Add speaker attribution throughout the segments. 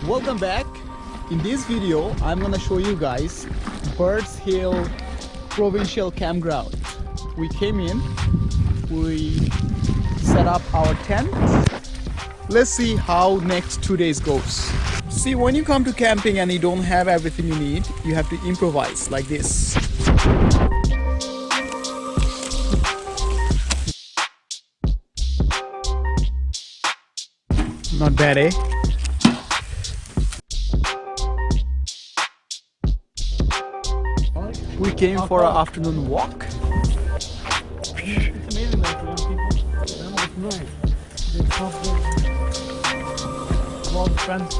Speaker 1: Welcome back. In this video I'm gonna show you guys Birds Hill Provincial Campground. We came in, we set up our tent. Let's see how next 2 days goes. See, when you come to camping and you don't have everything you need, you have to improvise like this. Not bad, eh? We came for an afternoon walk.
Speaker 2: It's amazing that young people, it's nice. They talk about friends.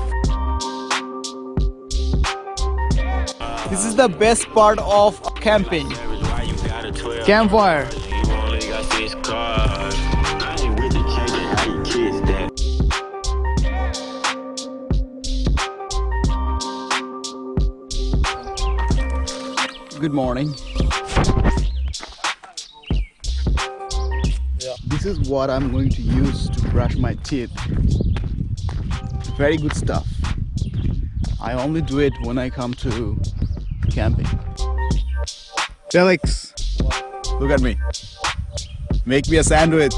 Speaker 1: This is the best part of camping. Campfire. Good morning. This is what I'm going to use to brush my teeth. Very good stuff. I only do it when I come to camping. Felix, look at me. Make me a sandwich.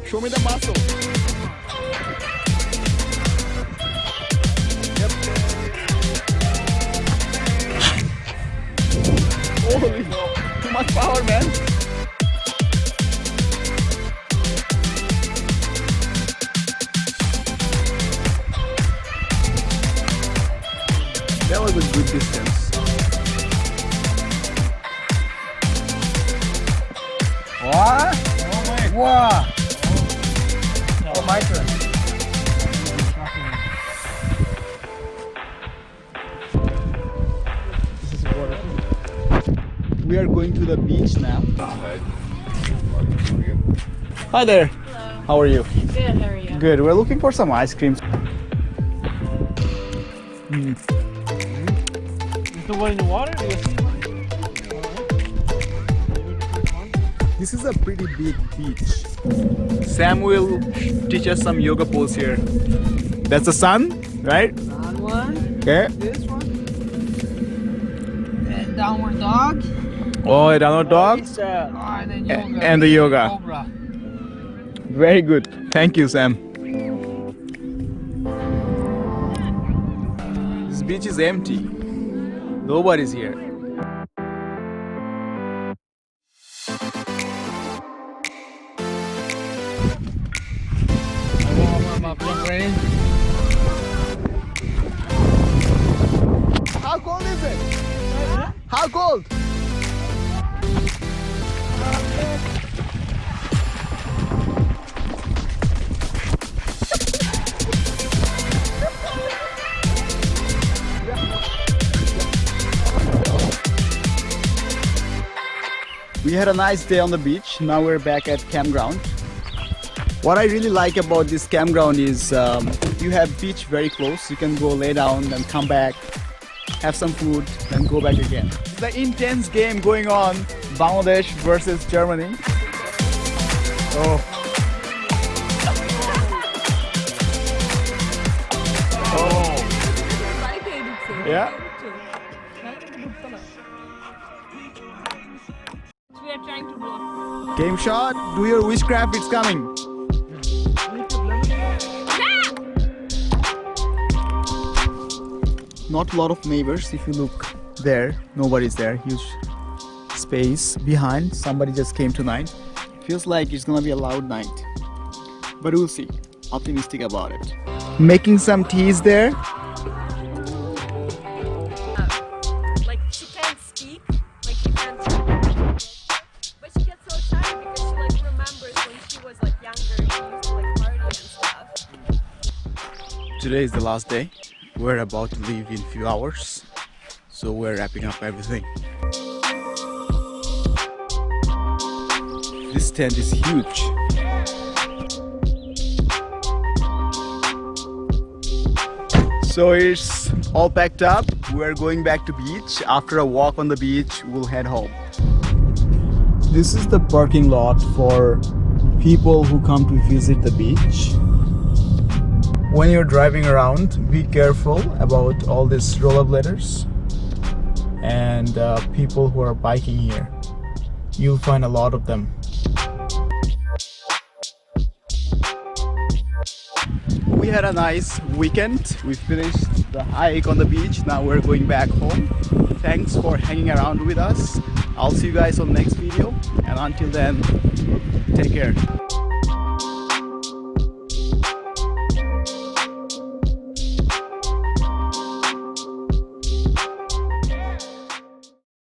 Speaker 1: Show me the muscle. Yep. Holy, too much power, man. That was a good distance. What? Wow! Oh, my turn. This is water. We are going to the beach now. Hi there.
Speaker 3: Hello.
Speaker 1: How are you?
Speaker 3: Good, how are you?
Speaker 1: Good. We're looking for some ice cream.
Speaker 2: Is the one in the water? Do you see one?
Speaker 1: This is a pretty big beach. Sam will teach us some yoga pose here. That's the sun, right?
Speaker 3: On one.
Speaker 1: Okay.
Speaker 3: This one. And downward dog.
Speaker 1: Oh, a downward dog.
Speaker 3: And then yoga.
Speaker 1: And the yoga.
Speaker 3: Cobra.
Speaker 1: Very good. Thank you, Sam. This beach is empty. Nobody's here. How cold is it? How cold? We had a nice day on the beach. Now we're back at campground. What I really like about this campground is you have beach very close. You can go lay down, then come back, have some food, then go back again. The intense game going on, Bangladesh versus Germany. Oh. Oh. Yeah.
Speaker 3: We are trying to block.
Speaker 1: Game shot, do your witchcraft, it's coming. not a lot of neighbors. If you look there, nobody's there. Huge space behind. Somebody just came tonight. Feels like it's gonna be a loud night, but we'll see. Optimistic about it. Making some teas there.
Speaker 4: Like she can't speak, like she can't, but she gets so excited because she like remembers when she was like younger, she used to like party and stuff.
Speaker 1: Today is the last day. We're about to leave in a few hours, so we're wrapping up everything. This tent is huge. So it's all packed up. We're going back to beach. After a walk on the beach, we'll head home. This is the parking lot for people who come to visit the beach. When you're driving around, be careful about all these rollerbladers and people who are biking here. You'll find a lot of them. We had a nice weekend. We finished the hike on the beach. Now we're going back home. Thanks for hanging around with us. I'll see you guys on the next video, and until then, take care.